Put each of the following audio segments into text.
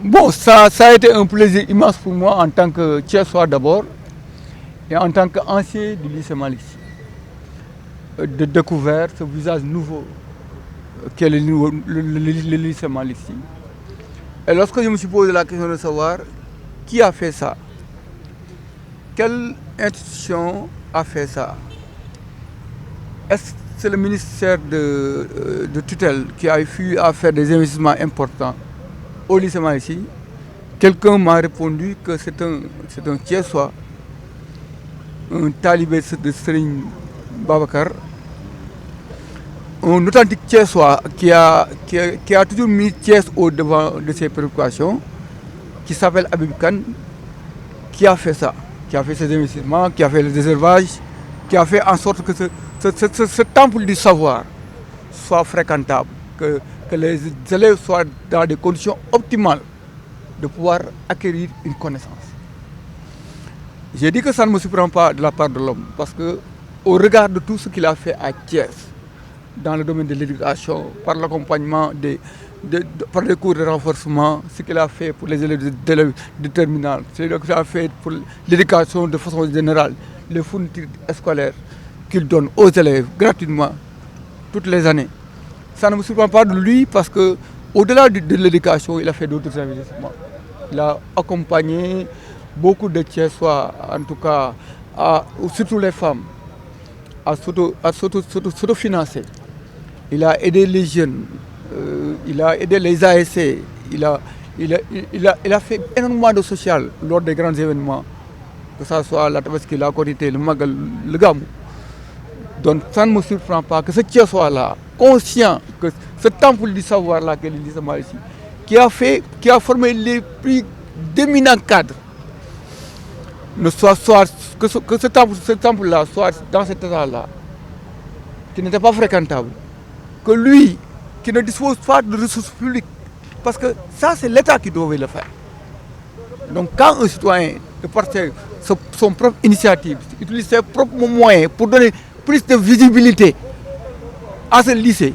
Bon, ça a été un plaisir immense pour moi en tant que Thiessois d'abord et en tant qu'ancien du lycée Malick Sy, de découvrir ce visage nouveau qu'est le lycée Malick Sy. Et lorsque je me suis posé la question de savoir qui a fait ça, quelle institution a fait ça, est-ce que c'est le ministère de tutelle qui a eu à faire des investissements importants au lycée Malick Sy? Quelqu'un m'a répondu que c'est un Thiessois, un talibé de Serigne Babacar, un authentique Thiessois qui a toujours mis Thiès au devant de ses préoccupations, qui s'appelle Habib Kane, qui a fait ça, qui a fait ces investissements, qui a fait le désherbage, qui a fait en sorte que ce temple du savoir soit fréquentable, que les élèves soient dans des conditions optimales de pouvoir acquérir une connaissance. J'ai dit que ça ne me surprend pas de la part de l'homme, parce que au regard de tout ce qu'il a fait à Thiès, dans le domaine de l'éducation, par l'accompagnement par des cours de renforcement, ce qu'il a fait pour les élèves de terminale, ce qu'il a fait pour l'éducation de façon générale, les fournitures scolaires qu'il donne aux élèves gratuitement toutes les années. Ça ne me surprend pas de lui parce que au-delà de l'éducation, il a fait d'autres investissements. Il a accompagné beaucoup de Thiessois, en tout cas, surtout les femmes, à s'autofinancer. Il a aidé les jeunes, il a aidé les ASC, il a fait énormément de social lors des grands événements, que ce soit la Tabaski, la Korité, le Magal, le Gamou. Donc ça ne me surprend pas que ce Thiessois-là, conscient que ce temple du savoir-là, qu'est le lycée Malick Sy, qui a formé les plus d'éminents cadres, que ce temple-là soit dans cet état-là, qui n'était pas fréquentable, que lui, qui ne dispose pas de ressources publiques, parce que ça c'est l'État qui devait le faire. Donc quand un citoyen de partir son propre initiative, utilise ses propres moyens pour donner plus de visibilité à ce lycée,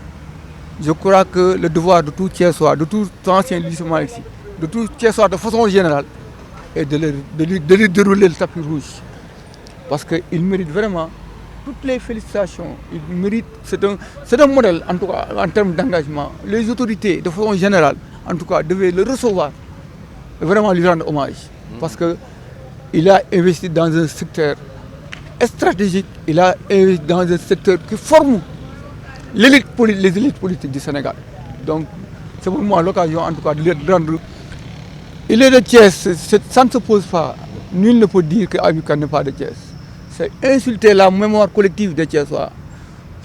je crois que le devoir de tout Thiessois, de tout ancien lycée Malick Sy, de tout Thiessois de façon générale, est de lui dérouler le tapis rouge. Parce qu'il mérite vraiment toutes les félicitations. Il mérite, c'est un modèle, en tout cas, en termes d'engagement. Les autorités, de façon générale, en tout cas, devaient le recevoir et vraiment lui rendre hommage. Parce qu'il a investi dans un secteur stratégique, il a investi dans un secteur qui forme les élites politiques du Sénégal. Donc, c'est pour moi l'occasion, en tout cas, de lui rendre. Il est de Thiès, ça ne se pose pas. Nul ne peut dire que Habib Kane n'est pas de Thiès. C'est insulter la mémoire collective de Thiessois.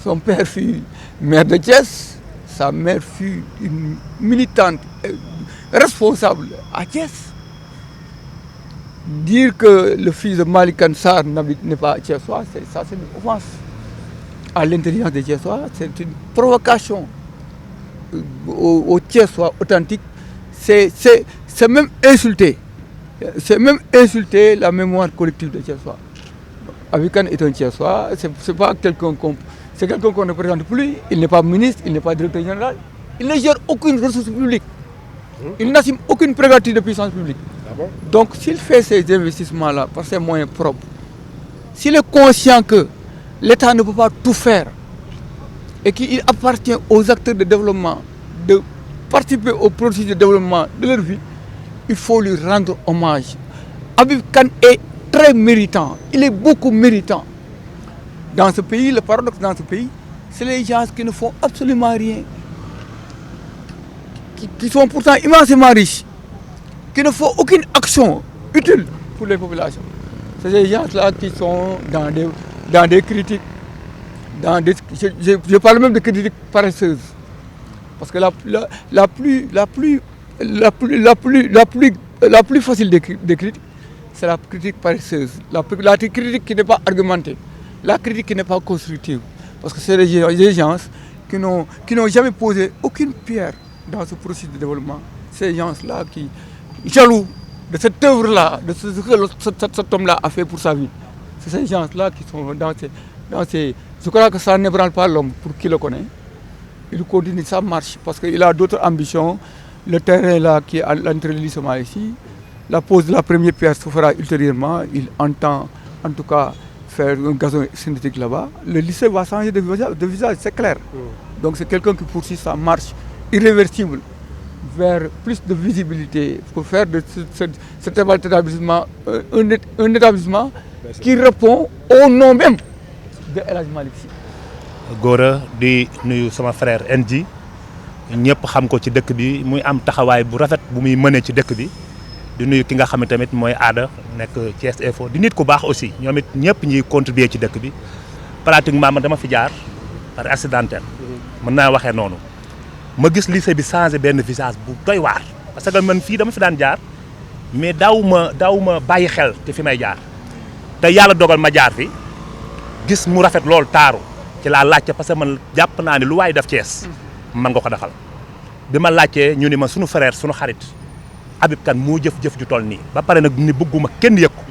Son père fut maire de Thiès, sa mère fut une militante responsable à Thiès. Dire que le fils de Malick Kane Sarr n'est pas Thiessois, c'est une offense à l'intelligence des Thiessois, c'est une provocation aux Thiessois authentiques. C'est même insulter. C'est même insulter la mémoire collective des Thiessois. Habib Kane est un Thiessois, c'est pas quelqu'un qu'on ne présente plus, il n'est pas ministre, il n'est pas directeur général, il ne gère aucune ressource publique, il n'assume aucune prérogative de puissance publique. Ah bon? Donc s'il fait ces investissements-là par ses moyens propres, s'il est conscient que l'État ne peut pas tout faire et qu'il appartient aux acteurs de développement de participer au processus de développement de leur vie, il faut lui rendre hommage. Habib Kane est très méritant, il est beaucoup méritant. Dans ce pays, le paradoxe dans ce pays, c'est les gens qui ne font absolument rien, qui sont pourtant immensément riches, qui ne font aucune action utile pour les populations. C'est ces gens-là qui sont dans des critiques, je parle même de critiques paresseuses. Parce que la plus facile des critiques, c'est la critique paresseuse, la critique qui n'est pas argumentée, la critique qui n'est pas constructive. Parce que c'est des gens qui n'ont jamais posé aucune pierre dans ce processus de développement. Ces gens-là qui jaloux de cette œuvre-là, de ce que cet homme-là a fait pour sa vie. C'est ces gens-là qui sont dans ces... Je crois que ça n'ébranle pas l'homme pour qui le connaît. Il continue sa marche parce qu'il a d'autres ambitions, Le terrain là qui est à l'entrée du lycée ici, la pose de la première pierre se fera ultérieurement. Il entend en tout cas faire un gazon synthétique là-bas. Le lycée va changer de visage, c'est clair. Donc c'est quelqu'un qui poursuit sa marche irréversible vers plus de visibilité pour faire de cet établissement un établissement qui répond au nom même de El Hadj Malick Sy. Gora di nuyu sama frère NJ ñëpp xam ko ci dëkk bi muy am taxawaay bu rafet bu muy mënee ci dëkk bi di nuyu ki nga xam ne tamit mooy Aada nekk Thiès Info di nit ku baax aussi ñoom it ñëpp ñuy contribuer ci dëkk bi pratiquement man dama fi jaar par accidentel mën naa waxee noonu ma gis lycée bi changé benn visage bu doy waar parce que man fii dama fi daan jaar mais daaw ma bàyyi xel te fi may jaar te yàlla dogal ma jaar fi gis mu rafet lool taaru ci laa laajte parce que man jàpp naa ne lu waay def Thiès man nga ko defal bi ma laajtee ñu ni ma sunu frère sunu xarit Habib Kane moo jëf-jëf ju toll nii ba pare nag ni bëgguma kenn yëg ko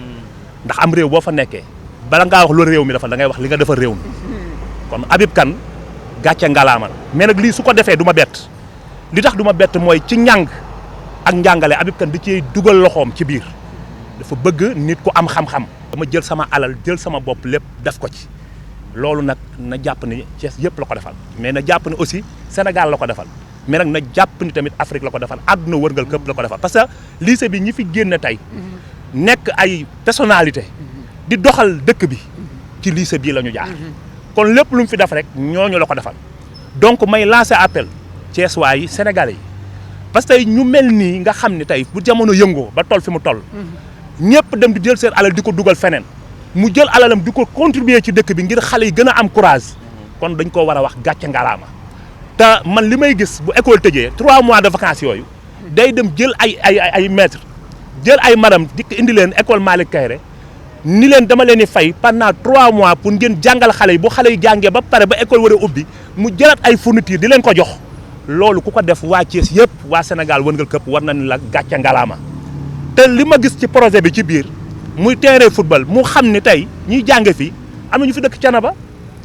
ndax am réew boo fa nekkee bala ngaa wax loolu réew mi defal da ngay wax li nga defal réew mi kon Habib Kane gàcce ngalaamal mais nag lii su ko defee du ma bett li tax du ma bett mooy ci njàng ak njàngale Habib Kane di ciy dugal loxoom ci biir dafa bëgg nit ku am xam-xam dama jël sama alal jël sama bopp lépp def ko ci loolu nag na jàpp ni Thiès yëpp la ko defal mais na jàpp ni aussi Sénégal la ko defal mais nag na jàpp ni tamit Afrique la ko defal àdduna wërngal këpp la ko defal parce que lycée bi ñi fi génn tey nekk ay personnalité di doxal dëkk bi ci lycée bii la ñu jaar kon lépp lu mu fi def rek ñooñu la ko defal donc may lancer appel Thiès waay yi Sénégalais yi parce que ñu mel nii nga xam ni tey bu jamono yëngoo ba toll fi mu toll ñëpp dem di jël seen alal di ko dugal feneen mu jël alalam di ko contribuer ci dëkk bi ngir xale yi gën a am courage kon dañ koo war a wax gàcce ngalaama te man li may gis bu école tëjee 3 mois de vacances yooyu day dem jël ay maître jël ay madame di indi leen école Malick Kayré ni leen dama leen di fay pendant 3 mois pour ngeen jàngal xale yi bu xale yi jàngee ba pare ba école war a ubbi mu jëlaat ay fourniture di leen ko jox loolu ku ko def waa Thiès yëpp waa Sénégal wërngal këpp war nañ la gàcce ngalaama te li ma gis ci projet bi ci biir muy terrain football mu xam ni tey ñiy jànge fii am na ñu fi dëkk Thiénaba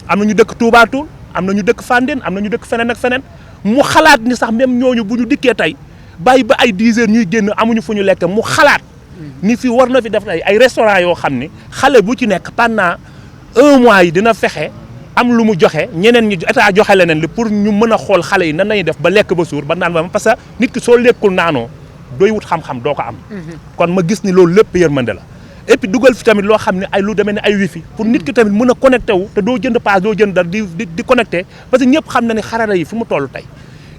am na ñu dëkk Touba Toul am na ñu dëkk Fandène am na ñu dëkk feneen ak feneen mu xalaat ni sax même ñooñu bu ñu dikkee tey bàyyi ba ay 10 heures ñuy génn amuñu fu ñu lekk mu xalaat ni fii war na fi def ay restaurant yoo xam ni xale bu ci nekk pendant 1 mois yi dina fexe am lu mu joxe ñeneen ñi état joxe leneen li pour ñu mën a xool xale yi nan lañuy def ba lekk ba suur ba naan ba parce que nit ki soo lekkul naanoo dooy wut xam-xam doo ko am kon ma gis ni loolu lépp yërmande la et puis dugal fi tamit loo xam ne ay lu demee ne ay wifi pour nit ki tamit mën a connecté wu te doo jënd paas doo jënd dara di connecté parce que ñëpp xam na ne xarala yi fu mu toll tey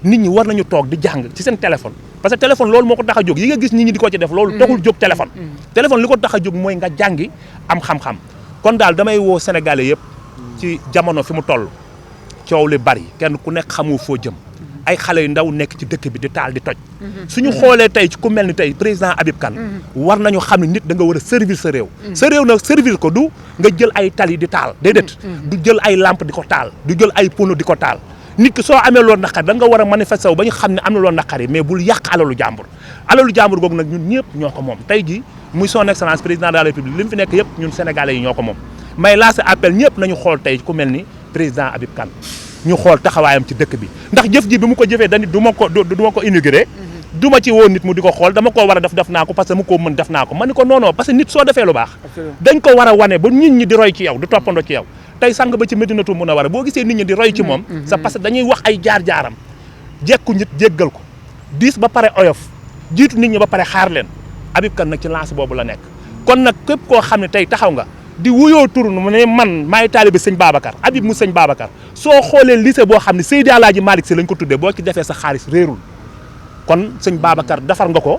nit ñi war nañu toog di jàng ci seen téléphone parce que téléphone loolu moo ko tax a jóg yi nga gis nit ñi di ko ci def loolu taxul jóg téléphone téléphone li ko tax a jóg mooy nga jàngi am xam-xam kon daal damay woo sénégalais yëpp ci jamono fi mu toll coow li bari kenn ku nekk xamu foo jëm ay xale yu ndaw nekk ci dëkk bi di taal di toj suñu xoolee tey ci ku mel ni tey président Habib Kane war nañu xam ne nit da nga war a servir sa réew sa réew nag servir ko du nga jël ay tali di taal déedéet du jël ay lampe di ko taal du jël ay pono di ko taal nit ki soo amee loolu naqar da nga war a manifester wu ba ñu xam ne am na loolu naqar yi mais bul yàq alalu jàmbur googu nag ñun ñëpp ñoo ko moom tey ji muy son excellence président de la république li mu fi nekk yëpp ñun sénégalais yi ñoo ko moom may lancer appel ñëpp nañu xool tey ku mel ni président Habib Kane ñu xool taxawaayam ci dëkk bi ndax jëf ji bi mu ko jëfee dañu du ma ko inauguré du ma ci woo nit mu di ko xool dama koo war a def naa ko parce que mu ko mën def naa ko ma ni ko non non parce que nit soo defee lu baax dañ ko war a wane ba nit ñi di roy ci yow di toppandoo ci yow tey sang ba ci Medinatu Munawwara boo gisee nit ñi di roy ci moom c'est parce que dañuy wax ay jaar-jaaram jekku nit jéggal ko diis ba pare oyof jiitu nit ñi ba pare xaar leen Habib Kane nag ci lance boobu la nekk kon nag képp koo xam ne tey taxaw nga di wuyoo tur mu ne man maay taalibe sëñ Babacar Habib mu sëñ Babacar soo xoolee lycée boo xam ne Seydi Alaaji Malick Sy lañ ko tuddee boo ci defee sa xaalis réerul kon sëñ Babacar defar nga ko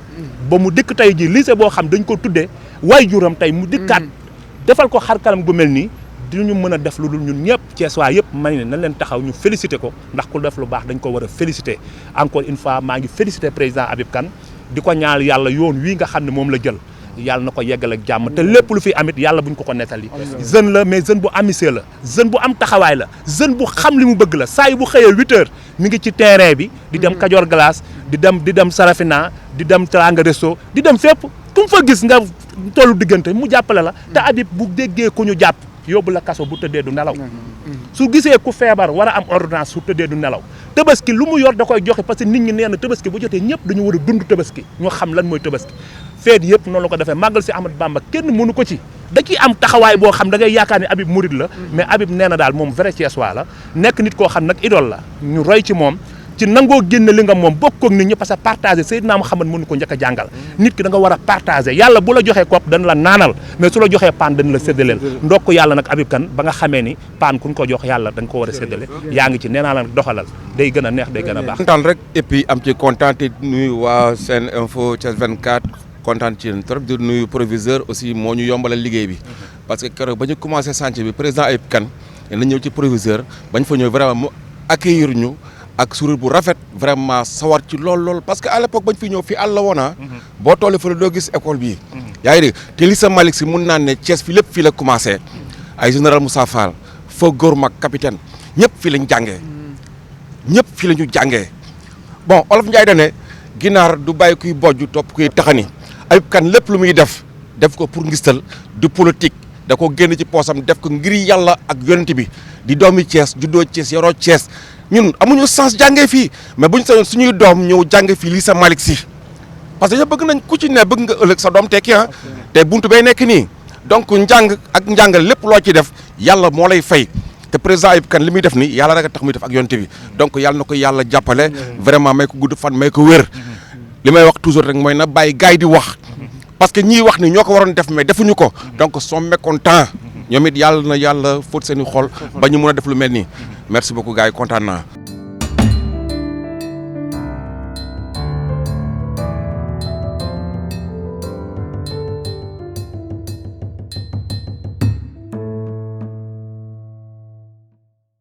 ba mu dëkk tey ji lycée boo xam dañ ko tuddee waajuram tey mu dikkaat defal ko xar kanam gu mel nii dinañu mën a def lu dul ñun ñëpp Thiès waa yëpp may ne nañ leen taxaw ñu félicité ko ndax ku def lu baax dañ ko war a félicité encore une fois maa ngi félicité président Habib Kane di ko ñaal yàlla yoon wii nga xam ne moom la jël yàlla na ko yeggal ak jàmm te lépp lu fi amit yàlla buñ ko nettali jeune la mais jeune bu ambitieux la jeune bu am taxawaay la jeune bu xam li mu bëgg la saa yi bu xëyee 8 heures mi ngi ci terrain bi di dem Kajoor Glace di dem Sarafina di dem Teranga Resto di dem fépp ku mu fa gis nga tollu diggante mu jàppale la te Habib bu déggee ku ñu jàpp yóbbu la kaso bu tëddee du nelaw su gisee ku feebar war a am ordonnance su tëddee du nelaw tabaski lu mu yor da koy joxe parce que nit ñi nee na tabaski bu jotee ñëpp dañu war a dund tabaski ñu xam lan mooy tabaski feet yëpp noonu la ko defee màggal si Ahmad Bamba kenn mënu ko ci da ciy am taxawaay boo xam da ngay yaakaar ne Habib Mouride la mais Habib nee na daal moom vrai Thiessois la nekk nit koo xam nag idole la ñu roy ci moom ci nangoo génn li nga moom bokkoog nit ñi parce que partager Seydina Muhammad mënu ko njëkk a jàngal nit ki da nga war a partager yàlla bu la joxee kopp dana la naanal mais su la joxee paan dana la séddaleel ndokk yàlla nag Habib Kane ba nga xamee ni paan kuñ ko jox yàlla da nga ko war a séddale yaa ngi ci nee naa la nag doxalal day gën a neex day gën a baax kontaan rek et puis am ci kontaan te nuyu waa Sen Info Thiès 24 kontaan ci yéen trop di nuyu proviseur aussi moo ñu yombalal liggéey bi parce que keroog ba ñu commencé chantier bi président Habib Kane na ñëw ci proviseur bañ fa ñëw vraiment mu accueillir ñu ak sourire bu rafet vraiment sawar ci lool parce que à l'époque bañ fi ñëw fii àll la woon boo tollee fa la doo gis école bii yaa ngi dégg te lycée Malick Sy mun naan ne Thiès fi lépp fii la commencé ay général Moussa Fall fa góor mag capitaine ñëpp fii lañ jàngee ñëpp fii la ñu jàngee bon Olof Ndiaye da ne ginaar du bàyyi kuy bojj topp kuy taxani Habib Kane lépp lu muy def ko pour ngistal du politique da ko génn ci poosam def ko ngir yàlla ak yonent bi di doomi Thiès juddoo Thiès yoroo Thiès ñun amuñu sens jàngee fii mais buñ sañoon suñuy doom ñëw jàngee fii lycée Malick Sy parce que bëgg nañ ku ci ne bëgg nga ëllëg sa doom tekki te buntu bay nekk nii donc njàng ak njàngal lépp loo ci def yàlla moo lay fay te président Habib Kane li muy def nii yàlla rek a tax muy def ak yonent bi donc yàlla na ko yàlla jàppale vraiment may ko gudd fan may ko wér li may wax toujours rek mooy na bàyyi gars yi di wax parce que ñiy wax ni ñoo ko waroon def mais defuñu ko donc sont mécontents ñoom it yàlla na yàlla fóot seen i xol ba ñu mun a def lu mel nii merci beaucoup gars yi kontaan naa